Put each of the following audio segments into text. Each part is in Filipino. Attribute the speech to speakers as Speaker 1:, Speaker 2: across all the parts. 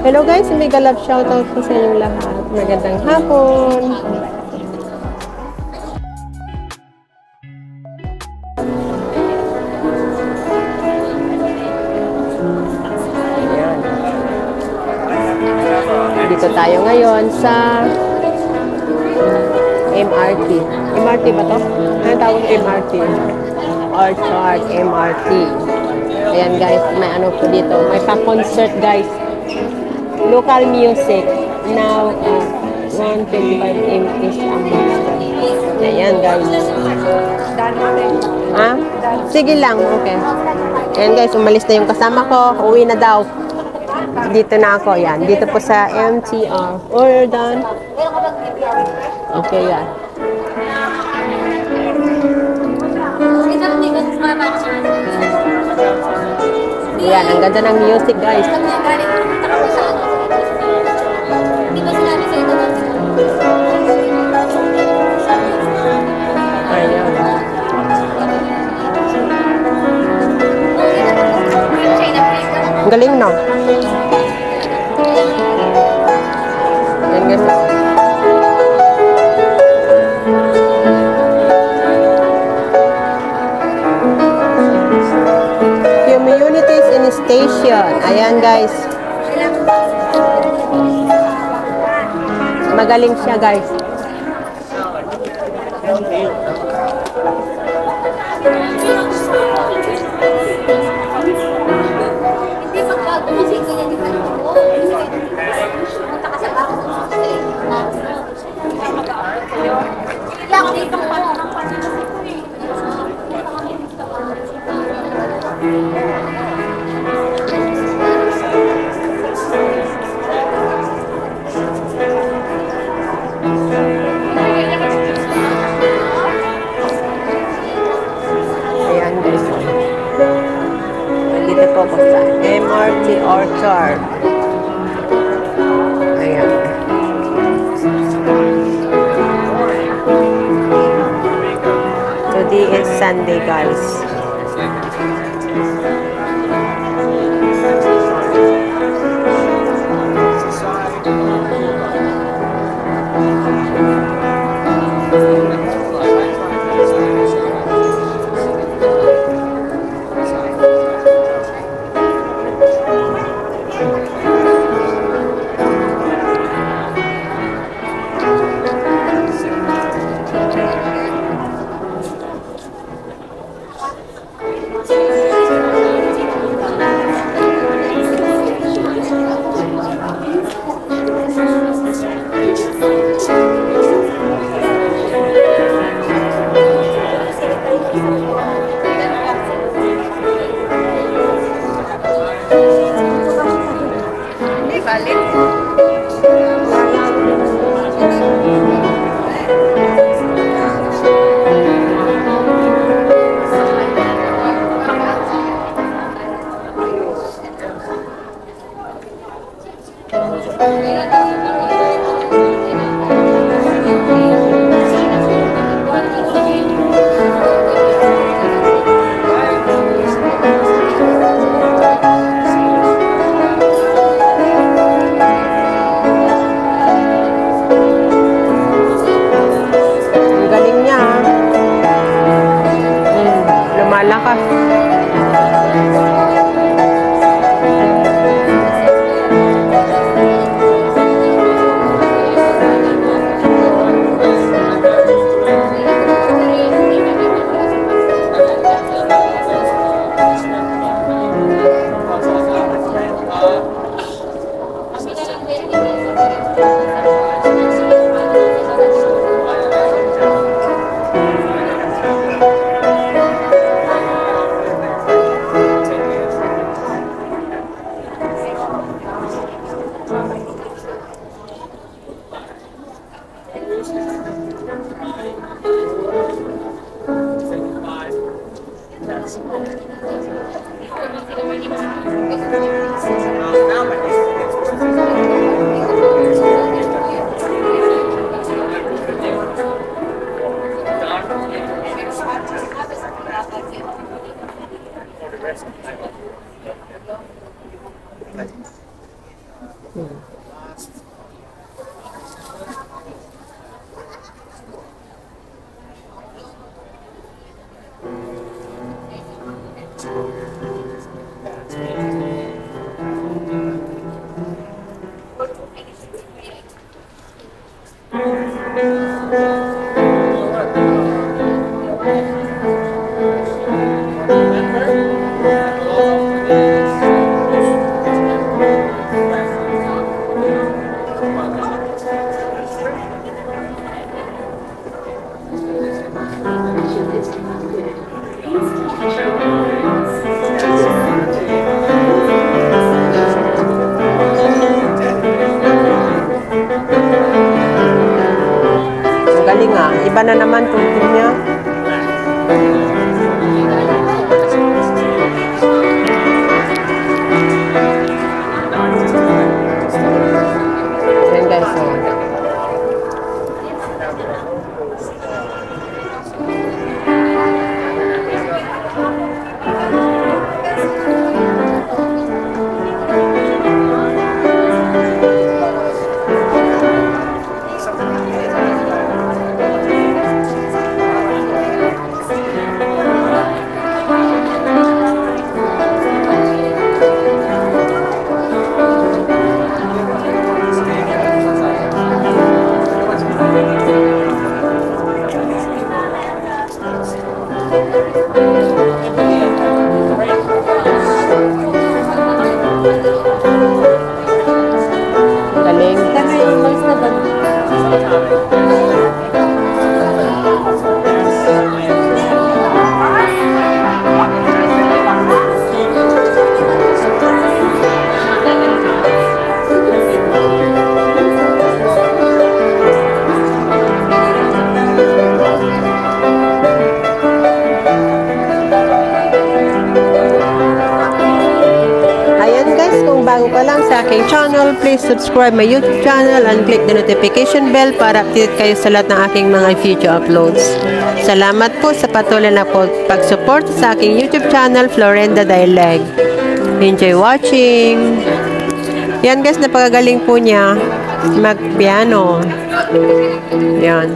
Speaker 1: Hello guys, mega love shoutout po sa inyong lahat. Magandang hapon. Ayan. Dito tayo ngayon sa MRT. MRT ba to? Ano tawag MRT? Orchard MRT. Ayan guys, may ano po dito. May pa-concert guys. Local music. Now, 125 is a month. Ayan guys. Ha? Sige lang, okay. Ayan guys, umalis na yung kasama ko. Uwi na daw. Dito na ako, yan. Dito po sa MTR. Order done. Okay, yan. Yan, ang ganda ng music guys. Ayan. Ang galing, no? Ayan guys. Communities in station. Ayan guys. Magaling siya guys. Dito po po sa MRT Orchard. Ayan. Today is Sunday guys. Lumalakas. Galing ah. Iba na naman tungkol niya. Ayan guys. Oh. Galing. Bago pa lang sa aking channel, please subscribe my YouTube channel and click the notification bell para update kayo sa lahat ng aking mga future uploads. Salamat po sa patuloy na pag-support sa aking YouTube channel, Florenda Daileg. Enjoy watching! Yan guys, napakagaling po niya mag-piano. Yan.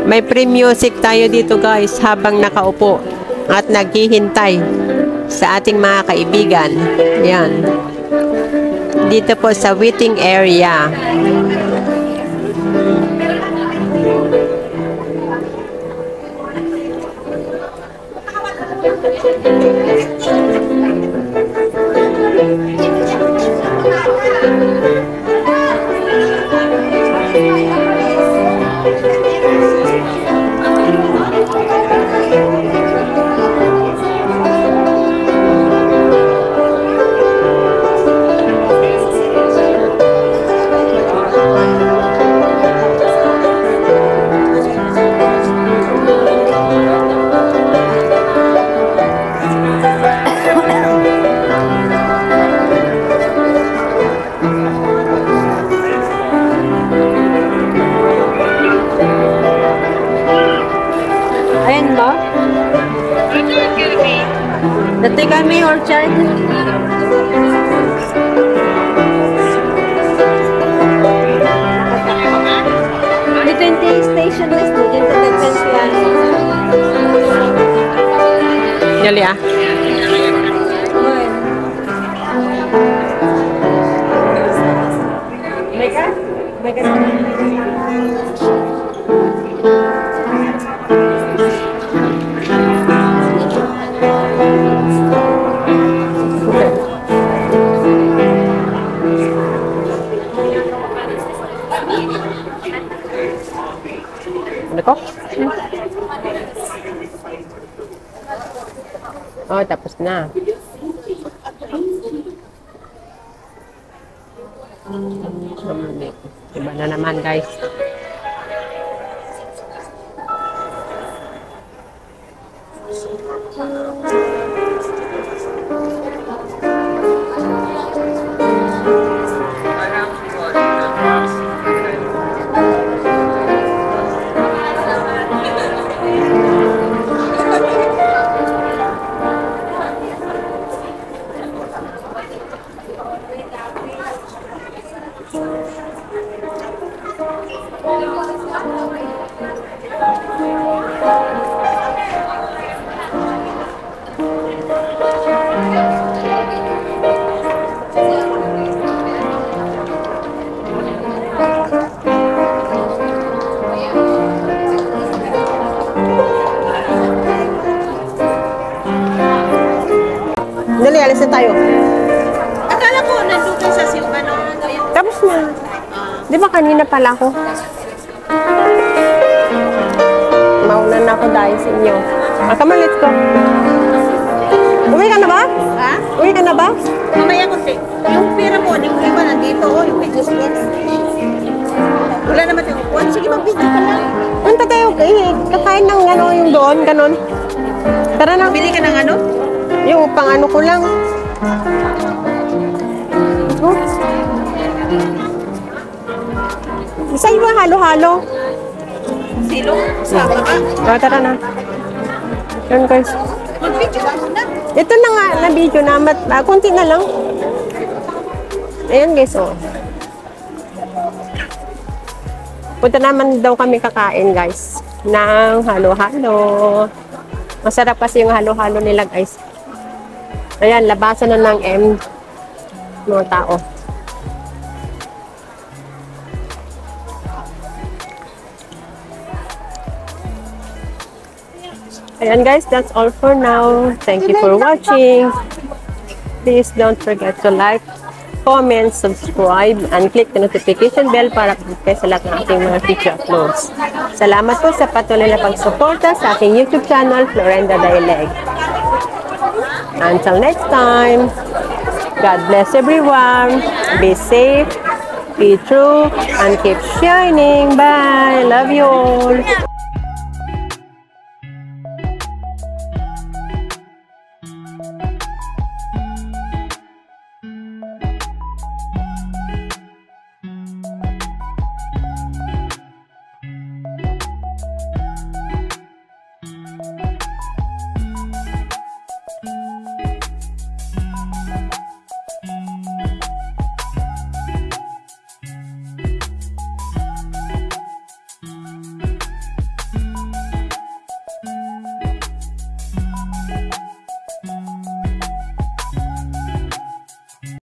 Speaker 1: May free music tayo dito guys habang nakaupo at naghihintay sa ating mga kaibigan. Yan. Dito po sa waiting area. Dati kami orchard. Dito yung tea station is dito sa piano. Dali ah. Mega? Mega. Ano ko? Oh, tapos na. Iba na naman, guys. Alis na tayo.
Speaker 2: Akala ko, nandun kayo sa ano.
Speaker 1: Tapos na. Di ba kanina pala ako? Mauna na ako dahil sa inyo. Come on, let's go. Uwi ka na ba?
Speaker 2: Ha?
Speaker 1: Uwi ka na ba?
Speaker 2: Mamaya ko, yung pera mo, yung iba nandito, yung business box. Wala naman yung upuan. Sige, mag-video ka lang.
Speaker 1: Punta tayo, kakain ng ano, yung doon, ganon. Tara na.
Speaker 2: Bili ka ng ano?
Speaker 1: Yung pang ano ko lang. Oops. Isa yung halo-halo.
Speaker 2: Silo? Sama ka?
Speaker 1: Tara na. Yan guys.
Speaker 2: Mag-video ka muna.
Speaker 1: Ito na nga, na video na. Kunti na lang. Ayan guys, oh. Punta naman daw kami kakain guys. Ng halo-halo. Masarap kasi yung halo-halo nila guys. Ayan, labasan na ng mga tao. Ayan guys, that's all for now. Thank you for watching. Please don't forget to like, comment, subscribe, and click the notification bell para update sa lahat ng ating mga future uploads. Salamat po sa patuloy na pagsuporta sa aking YouTube channel, Florenda Daileg. Until next time, God bless everyone. Be safe, be true, and keep shining. Bye. Love you all.